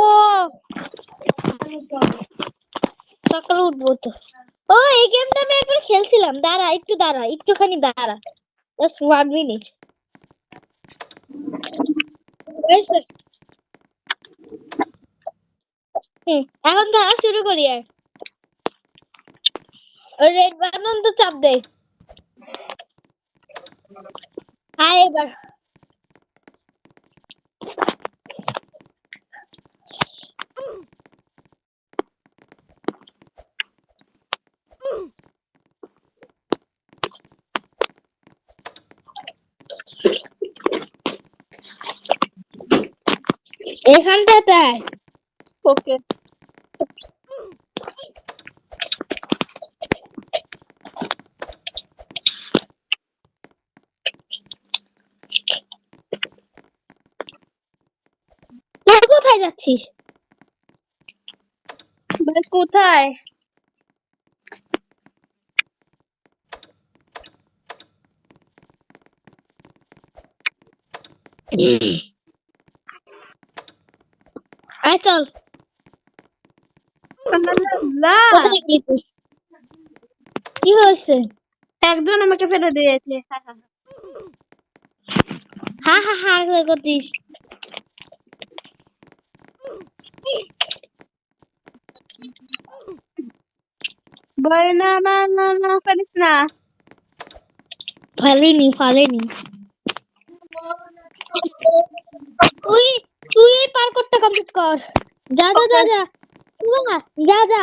ও সকালে উঠবো তো। ও এই গেমটা আমি একবার খেলছিলাম। দাঁড়া একটুখানি দাঁড়া, জাস্ট 1 মিনিট। এখন দাঁড়া, শুরু করি। আর ওই রেড বাটন তো চাপ দে। আয় এবার এখানটাতে। ওকে তুই কোথায় যাচ্ছিস? ভাই কোথায়? আয় চল। কোথায় গেছিস? কি হয়েছে? একজন আমাকে ফেলে দিয়েছে। হা হা হা করছিস। ভাই না না না না পারিস না। ফালেনি তুই তুই এই পার্কটা কমপ্লিট কর। যা যা যা যা যা যা।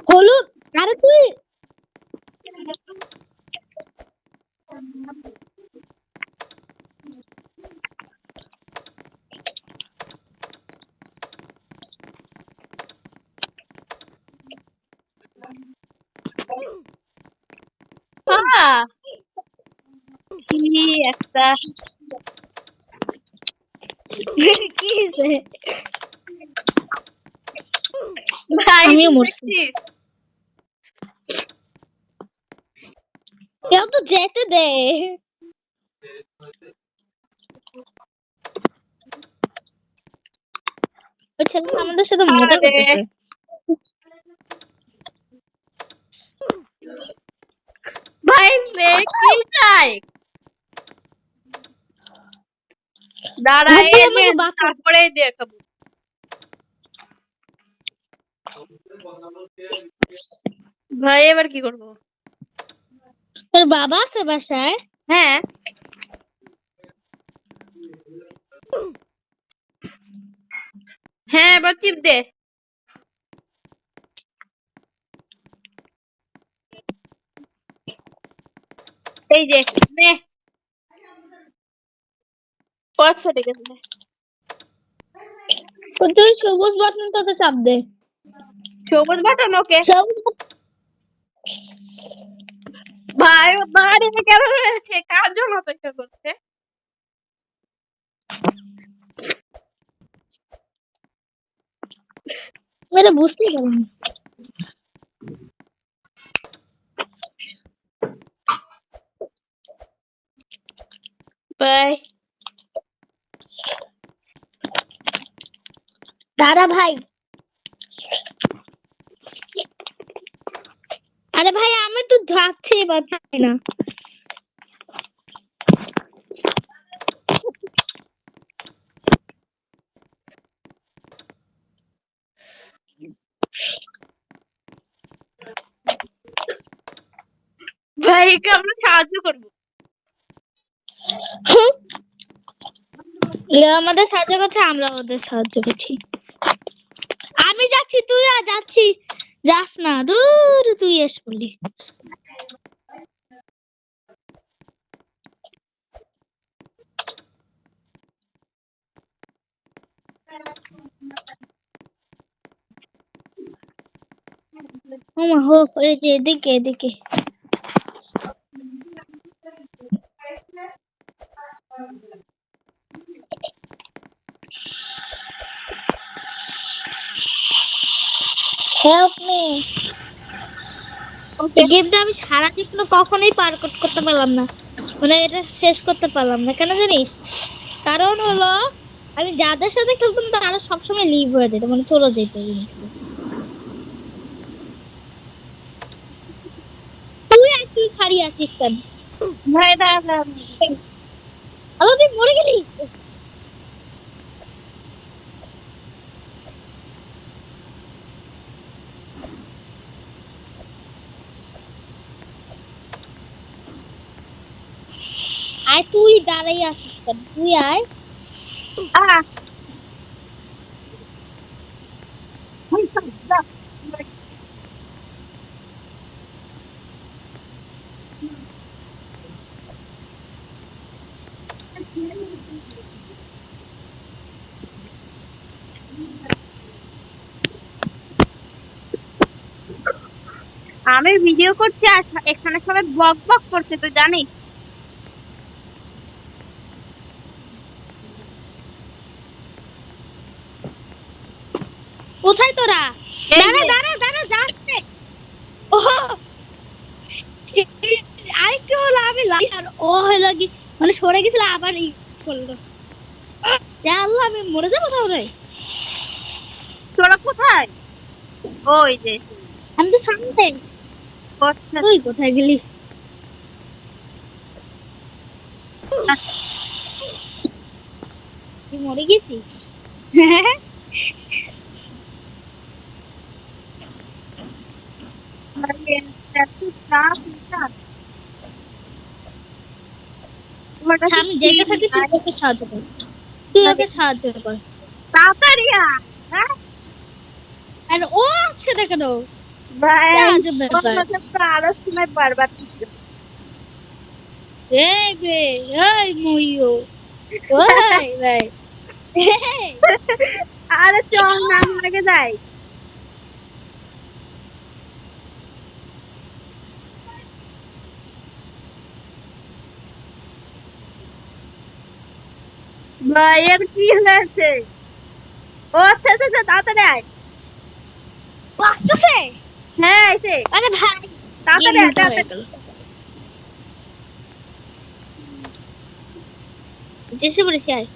হলুদ, আরে তুই কি একটা কি হয়েছে? ভাই আমিও মরছি। দেখছিস? কেউ তো যেতে দে। ওই ছেলেটা আমাদের সাথে মজা করতেছে। ভাই রে কি চাই? দাঁড়া তারপরে দেখাবো। ভাই এবার কি করবো? তোর বাবা আছে বাসায়? হ্যাঁ হ্যাঁ এবার টিপ দে। এই যে নে আচ্ছা ঠিক আছে। তুই সবুজ বাটনটাতে চাপ দে। সবুজ বাটন ওকে। ভাই ও দাঁড়িয়ে কেন রয়েছে? কার জন্য অপেক্ষা করছে? মেরে বুঝতে পারিনি। ভাই দাঁড়া ভাই। আরে ভাই আমি তো যাচ্ছি, বাঁচাই না। ভাইকে আমরা সাহায্য করবো। আমাদের সাহায্য করছে, আমরা ওদের সাহায্য করছি। আমি যাচ্ছি, তুই যাচ্ছি, যাস না, দূর তুই এস বলি। হোক এই যে এদিকে এদিকে। Help me. এই গেমটা আমি সারা জীবনে কখনোই পার করতে পারলাম না। মানে এটা শেষ করতে পারলাম না কেন জানিস? কারণ হলো আমি যাদের সাথে খেলতাম তারা সবসময় লিভ হয়ে যেত, মানে চলে যেত কিন্তু। তুই খাড়ি আছিস কেন? ভাই দাঁড়া আলো তুই মরে গেলি। আয় তুই দাঁড়াই আছিস কেন? তুই আয়। আমি ভিডিও করছি আর এখানে সবাই বক বক করছে তো জানিস। কোথায় তোরা? এই দাঁড়া যে। দাঁড়া দাঁড়া যাচ্ছে। ও আরেকটু হলো আমি আর ও হলো কি মানে সরে গেছিল আবার ই করলো। আল্লাহ আমি মরে যাবো তাহলে। তোরা কোথায়? ওই যে। আমি তো সামনে। আচ্ছা তুই কোথায় গেলি? তুই মরে গেছিস? আমি যেতে থাকি তুই ওকে সাহায্য কর। তুই ওকে সাহায্য কর। তাড়াতাড়ি আয়। হ্যাঁ? আর ও আসছে না কেন? ভাই আজব ব্যাপার। আরো সময় বারবার এই বে, এই মইও। ওই ভাই। আরে চল না আমি আগে যাই। ভাই এর কি হয়েছে? ও আচ্ছা আচ্ছা আচ্ছা, তাড়াতাড়ি আয়। আসতেছে? হ্যাঁ এসে আরে ভাই তাড়াতাড়ি আয় তাড়াতাড়ি। যেসে পড়েছি আয়।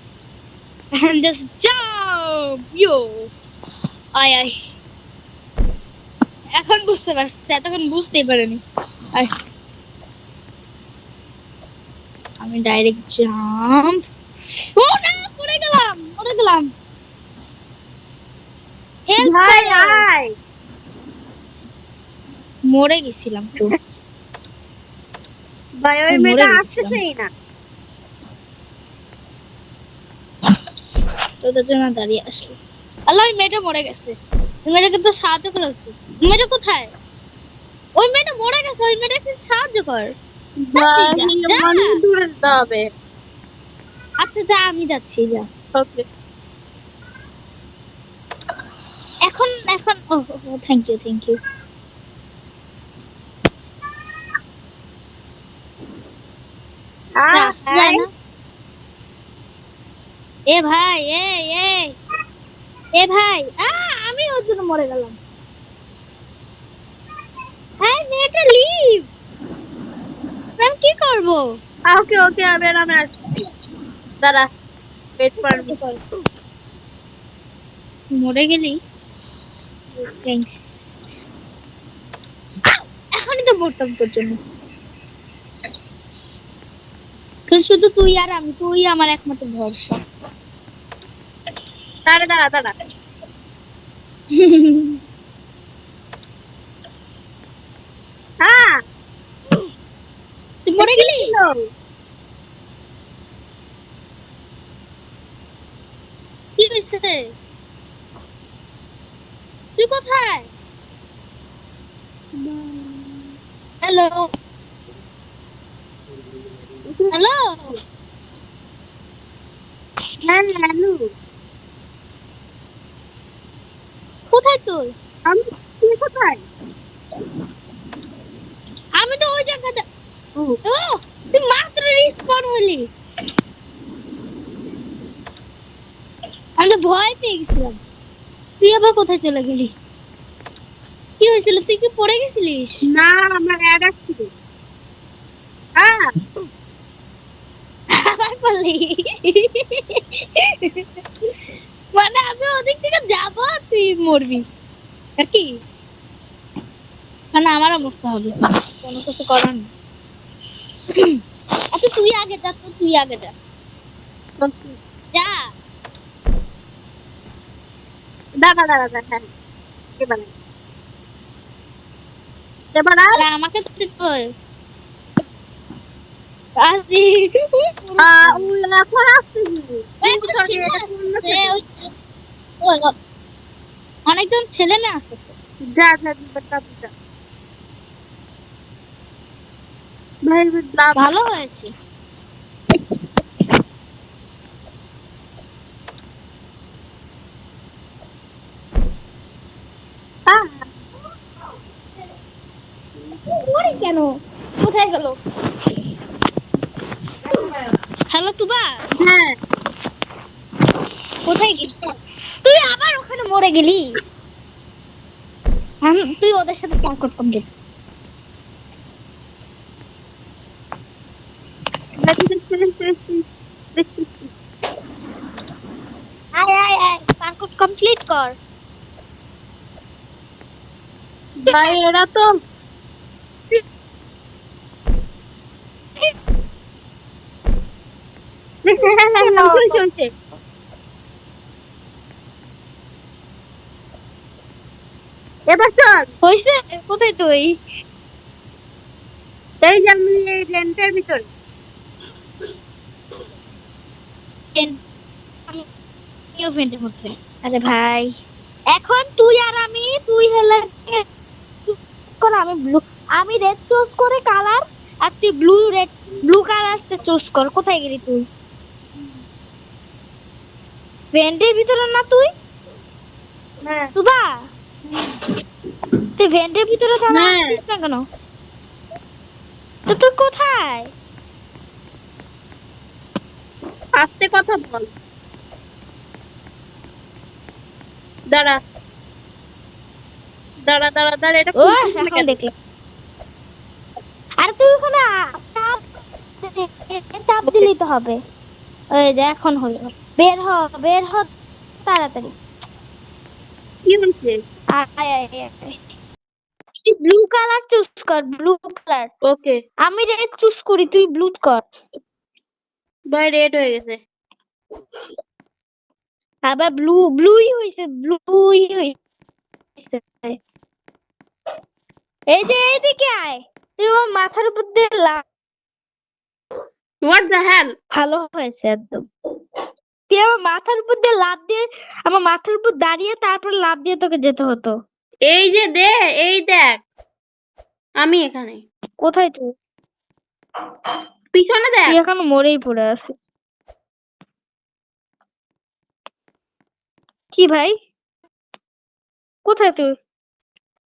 And just jump! Yo! আয় আয়। এখন বুঝতে পারছি, এতক্ষণ বুঝতেই পারিনি। আয়। আমি ডাইরেক্ট জাম্প। ও না, পড়ে গেলাম, পড়ে গেলাম। Help ভাই করো। আয়। মরে গেছিলাম তো। ভাই ওই আমি মরে মেয়েটা গেছিলাম। আসতেছেই না। তোদের জন্য দাঁড়িয়ে আসলো। আল্লাহ ওই মেয়েটা মরে গেছে। ওই মেয়েটাকে তো সাহায্য করে আসছি। মেয়েটা কোথায়? ওই মেয়েটা মরে গেছে, ওই মেয়েটাকে সাহায্য কর। ভাই যা। অনেক দূরে যেতে হবে। আচ্ছা যা, আমি যাচ্ছি যা। ওকে। এখন এখন ও থ্যাংক ইউ থ্যাংক ইউ। এ ভাই এ ভাই আমি ওর জন্য মরে গেলাম। হ্যাঁ মেয়েটা লিভ। আমি কি করবো? ওকে ওকে আমি আসছি। দাঁড়া ওয়েট করবি। মরে গেলি? থ্যাংকস। এখনই তো মরতাম তোর জন্য। শুধু তুই আর আমি, তুই আমার একমাত্র ভরসা। দাঁড়া দাঁড়া দাঁড়া। হ্যাঁ তুই মরে গেলি? কি হয়েছে? তুই কোথায়? Hello hello. হ্যাঁ হ্যালো। কোথায় তুই? তুই কোথায়? আমি তো ওই জায়গাটা। ও তুই মাত্র রিস্পন হলি। আমি তো ভয় পেয়ে গেছিলাম। তুই আবার কোথায় চলে গেলি? কি হয়েছিল? তুই কি পড়ে গেছিলিস? না আমার অ্যাড আসছিল। হ্যাঁ পারলি? মানে আমি ওদিক থেকে যাবো আর তুই মরবি নাকি? মানে আমারও মরতে হবে, কোনো কিছু করার নেই। আচ্ছা তুই আগে যা তো, তুই আগে যা। যা। দাঁড়া দাঁড়া দাঁড়া, হ্যাঁ এবার আয়। এবার আয়। আরে আমাকে তো দিতে হয়। আসি। ওই এখন আসতেছি। Sorry, এটা পূর্ণ সেকেন্ড। অনেকজন ছেলে মেয়ে আসতেছে। যা যা যা। ভাই লাভ। ভালো হয়েছে। ওরে কেন? কোথায় গেল? হ্যালো তুবা, হ্যাঁ কোথায় গেলি? তুই আবার ওখানে মরে গেলি। তুই ওদের সাথে সংকট কমপ্লিট। আয় আয় আয়, সংকট কমপ্লিট কর। ভাই এরা তো চলছে। এবার চল। হয়েছে? কোথায় তুই? এই যে আমি এই রেন্টের ভিতরে। আরে ভাই, এখন তুই আর আমি, তুই হলে আমি ব্লু, আমি রেড চুজ করে কালার, আর তুই ব্লু কালার চুজ কর। কোথায় গেলি তুই? ভেন্টের ভিতরে না তুই? হ্যাঁ তুবা, তুই ভেন্টের ভিতরে তাহলে হ্যাঁ। আসছিস না কেন? তো তুই কোথায়? আস্তে কথা বল। দাঁড়া দাঁড়া দাঁড়া দাঁড়া, এটা ও খুলতেছে না এখন কেন? দেখলাম। আর তুই ওখানে চাপ দিলেই তো হবে। ওই যে এখন হলো, বের হ, বের হ তাড়াতাড়ি। কি হয়েছে? আয় আয় আয়। তুই ব্লু কালার চুজ কর, ব্লু কালার। ওকে আমি রেড চুজ করি, তুই ব্লু কর। ভাই রেড হয়ে গেছে। আবার ব্লুই হইছে, ব্লুই হইছে। এই যে এইদিকে আয়, তুই আমার মাথার উপর দিয়ে হোয়াট দ্য হেল? ভালো হয়েছে একদম। তুই আমার মাথার উপর দিয়ে লাফ দিয়ে, আমার মাথার উপর দাঁড়িয়ে তারপর লাফ দিয়ে তোকে যেতে হতো। এই যে দে, এই দেখ আমি এখানে। কোথায় তুই? পিছনে দেখ। তুই এখনো মরেই পড়ে আছিস। কি ভাই, কোথায় তুই?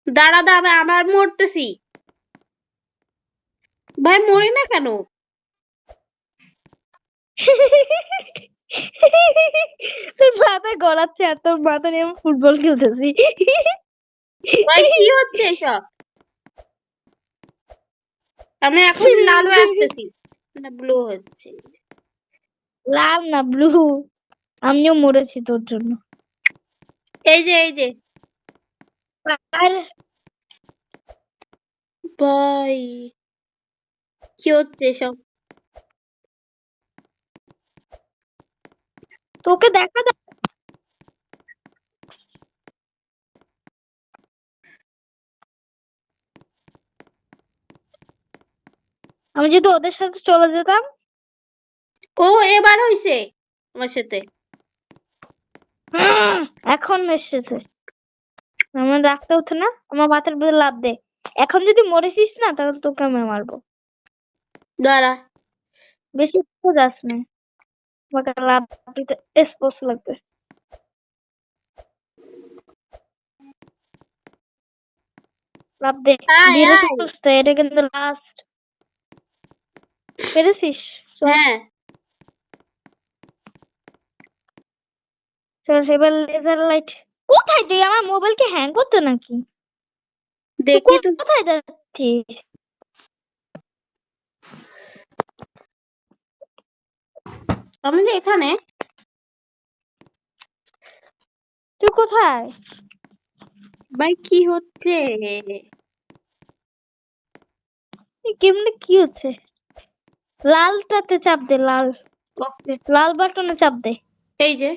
দাঁড়া দাঁড়া, আবার মরতেছি। ভাই মরি না কেন? তোর মাথা গড়াচ্ছে আর তোর মাথা নিয়ে আমি ফুটবল খেলতেছি। ভাই কি হচ্ছে এসব? আমি এখন লাল হয়ে আসতেছি না ব্লু হচ্ছে? লাল না ব্লু, আমিও মরেছি তোর জন্য। এই যে এই যে আর ভাই কি হচ্ছে এসব? তোকে দেখা যায়, আমি যদি ওদের সাথে চলে যেতাম। ও এবার হইছে আমার সাথে। এখন এসেছে, আমার রাখতে হতো না, আমার মাথার উপরে লাফ দে। এখন যদি মরেছিস না তাহলে তোকে আমি মারবো। দাঁড়া বেশি তো যাস না, আমাকে লাফ দিতে স্পোর্টস লাগবে। লাফ দে, আয় ধীরে আয়। সুস্থে, এটা কিন্তু লাস্ট। পেরেছিস? চল হ্যাঁ চল এবার লেজার লাইট। কোথায় তুই? আমার মোবাইল কি হ্যাং করতে নাকি? দেখি তো। কোথায় যাচ্ছিস? আমি যে এখানে। তুই কোথায়? ভাই কি হচ্ছে? এই গেমটা কি হচ্ছে? লালটাতে চাপ দে, লাল ওকে, লাল বাটনে চাপ দে। এই যে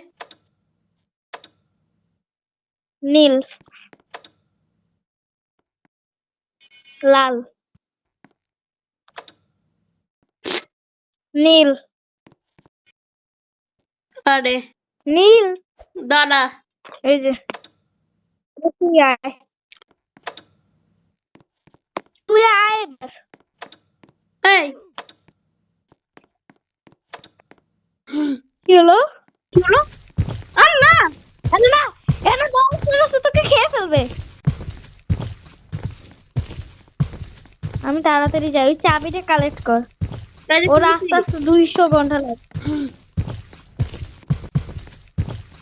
নীল, লাল, নীল, আরে নীল। দাঁড়া। এই যে তুই আয়, তুই আয় এবার। এই কি হলো? কি হলো? আর না, আরে না, এর দশ তোকে খেয়ে ফেলবে। আমি তাড়াতাড়ি যাই, ওই চাবিটা কালেক্ট কর। এই যে ওর করেছি। আস্তে আস্তে 200 ঘন্টা লাগবে।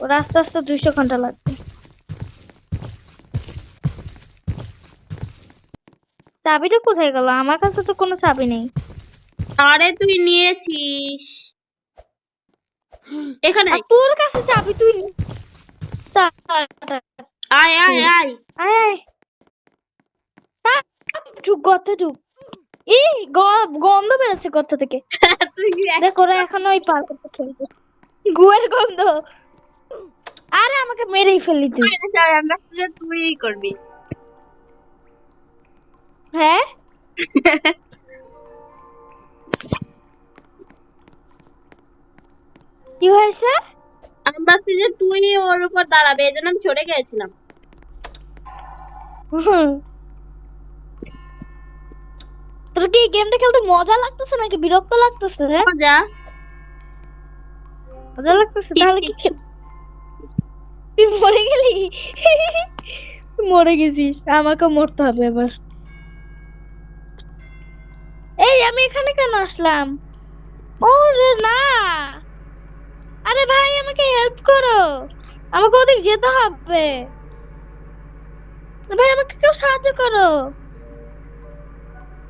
ওর আস্তে আস্তে 200 ঘন্টা লাগবে। চাবিটা কোথায় গেল? আমার কাছে তো কোনো চাবি নেই। আরে তুই নিয়েছিস এখানে। আর তোর কাছে চাবি তুই আয় আয় আয়। আয় ঢুক, গর্তে ঢুক। এই গন্ধ বেরোচ্ছে গর্ত থেকে। তুই দেখ ওরা এখন ওই পার করতে খেলবে। গুয়ের গন্ধ। আরে আমাকে মেরেই ফেললি তুই। আমরা তুই করবি। হ্যাঁ, কি হয়েছে? আমি ভাবছি যে তুই ওর উপর দাঁড়াবে, এই জন্য আমি চলে গিয়েছিলাম। তোর কি গেমটা খেলতে মজা লাগতেছে নাকি বিরক্ত লাগতেছে? মজা। মজা লাগতেছে? তাহলে কি তুই মরে গেলি? মরে গেছিস, আমাকে মরতে হবে এবার। এই আমি এখানে কেন আসলাম? ও রে না, আরে ভাই আমাকে হেল্প করো, আমাকে ওদিক যেতে হবে। ভাই আমাকে কেউ সাহায্য করো।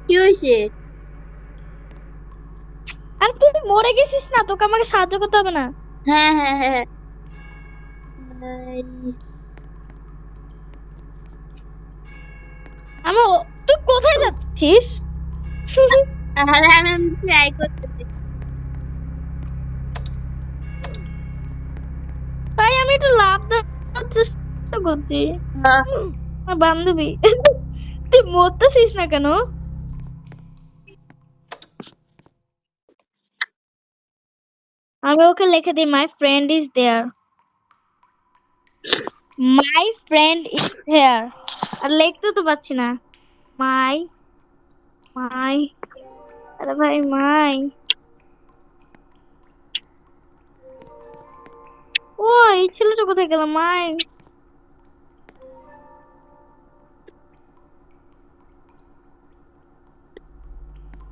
কি হয়েছে? আর তুই মরে গেছিস না, তোকে আমাকে সাহায্য করতে হবে না। হ্যাঁ হ্যাঁ হ্যাঁ। তুই কোথায় যাচ্ছিস? আরে আমি ট্রাই করতেছি। তাই আমি একটু লাভ দেওয়ার চেষ্টা করছি। আমার বান্ধবী, তুই মরতেছিস না কেন? আমি ওকে লিখে দিই, my friend is there, my friend is here. আর লিখতে তো পারছি না। মাই মাই আরে ভাই মাই। ও এই ছেলেটা কোথায় গেল? My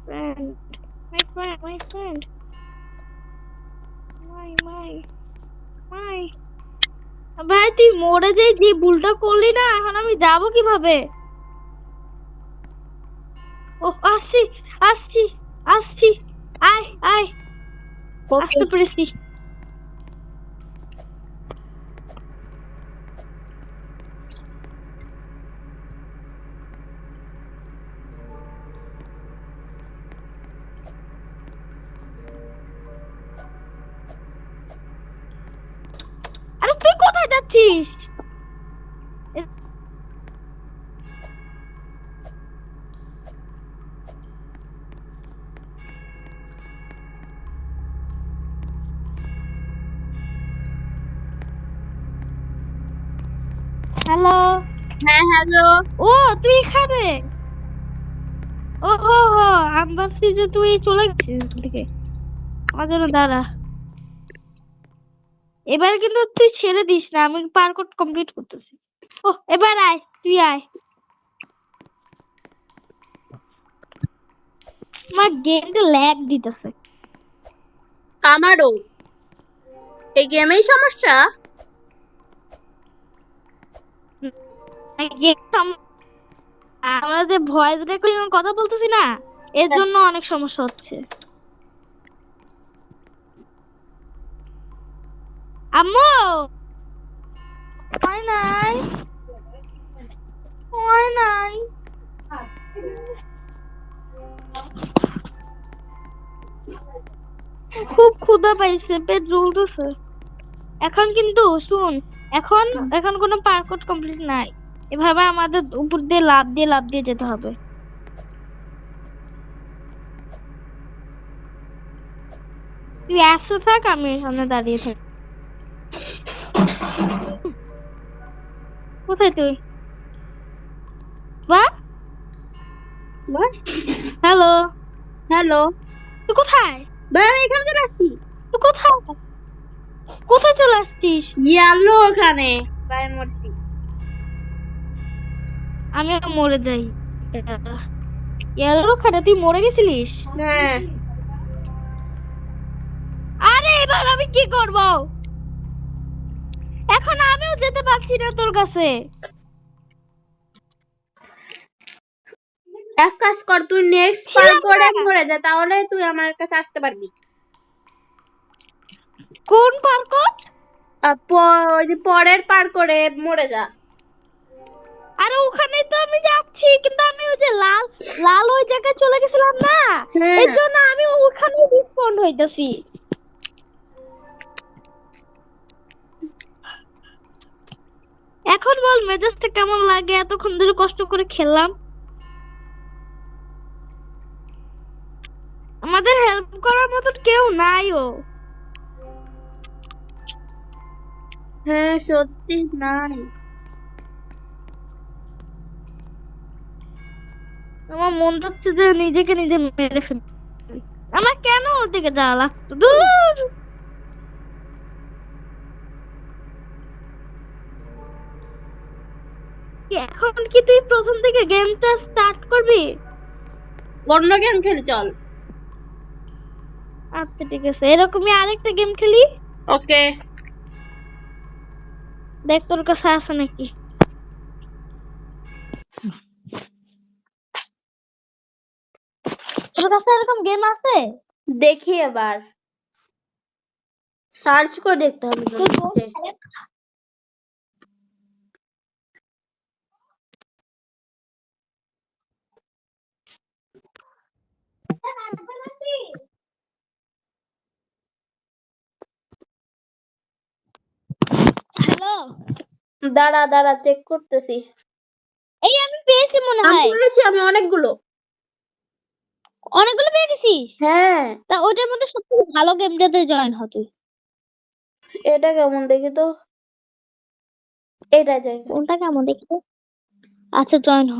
friend, my friend, my friend, my my my. ভাই তুই মরে যে ভুলটা করলি না, এখন আমি যাব কিভাবে? ও আসছি আসছি আসছি, আয় আয়, আসতে পেরেছি। আরে তুই কোথায় যাচ্ছিস? হ্যালো। হ্যাঁ হ্যালো। ও তুই এখানে? ও ও ও আমি ভাবছি যে তুই চলে গেছিস দিকে। আমার জন্য দাঁড়া, এবার কিন্তু তুই ছেড়ে দিস না, আমি পার কোড কমপ্লিট করতেছি। ও এবার আয়, তুই আয়। আমার গেমটা ল্যাগ দিতেছে। আমারও এই গেমেই সমস্যা। আমরা যে ভয়েস রেকর্ডিং কথা বলতেছি না, এর জন্য অনেক সমস্যা হচ্ছে। আম্মু হয় নাই, হয় নাই। খুব ক্ষুধা পাইছে, পেট জ্বলতেছে। এখন কিন্তু শুন, এখন এখন কোনো পার্কট কমপ্লিট নাই, এভাবে আমাদের উপর দিয়ে লাফ দিয়ে যেতে হবে। তুই আসতে থাক, আমি এখানে দাঁড়িয়ে থাক। কোথায় তুই? বা হ্যালো, হ্যালো তুই কোথায়? ভাই, আমি এখানে চলে আসছি। তুই কোথায় কোথায় চলে আসছিস? ইয়ালো ওখানে ভাই মরছি। আমি মরে যাই। এলো খাটা, তুই মরে গেছিলিস? হ্যাঁ, আরে এবার আমি কি করব? এখন আমিও যেতে পারছি না তোর কাছে। এক কাজ কর, তুই নেক্সট পার করে মরে যা, তাহলে তুই আমার কাছে আসতে পারবি। কোন পার্কট? ওই যে পরের পার করে মরে যা। আরে ওখানেই তো আমি যাচ্ছি, কিন্তু আমি ওই যে লাল লাল ওই জায়গায় চলে গেছিলাম না, হ্যাঁ, এর জন্য আমি ওখানে রিসপন্ড হইতাছি। এখন বল মেজাজটা কেমন লাগে? এতক্ষণ ধরে কষ্ট করে খেললাম, আমাদের হেল্প করার মতন কেউ নাই। ও হ্যাঁ সত্যি নাই। আমার মন চাচ্ছে যে নিজেকে নিজে মেরে ফেলি। আমার কেন ওর দিকে যাওয়া লাগতো? দূর। এখন কি তুই প্রথম থেকে গেমটা স্টার্ট করবি? অন্য গেম খেলি চল। আচ্ছা ঠিক আছে, এরকমই আরেকটা গেম খেলি। ওকে। দেখ তোর কাছে আছে নাকি। তোর কাছে এরকম গেম আছে? দেখি এবার সার্চ করে দেখতে হবে মনে হচ্ছে। হ্যালো, দাঁড়া দাঁড়া চেক করতেছি। এই আমি পেয়েছি মনে আমি হয়। পেয়েছি, আমি অনেকগুলো। অনেকগুলো পেয়ে গেছিস? হ্যাঁ, তা ওটার মধ্যে সবথেকে ভালো গেমটাতে জয়েন হ তুই। এটা কেমন দেখি তো। এটা যাই। কোনটা কেমন দেখতে? আচ্ছা জয়েন হ।